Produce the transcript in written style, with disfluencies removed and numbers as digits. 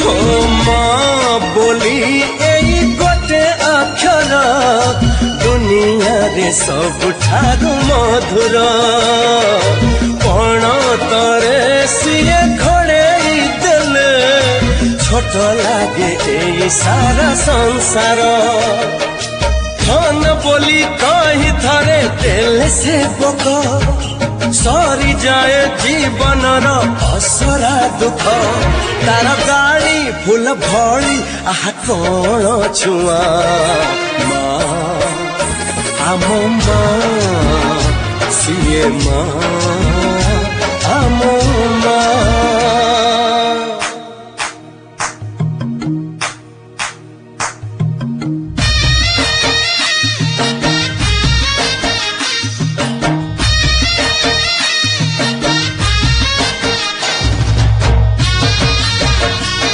हो माँ बोली एई गोटे अक्षर दुनिया रे सबुठारु मधुर पण तरे सिए घोड़ेई देले छोट लागे एई सारा संसार धन बोली कही थरे देले से बक सरी जाए जीवन असरा दुख तार गाड़ी फूल भरी आह कौन छुआ माँ आम माँ सीए माँ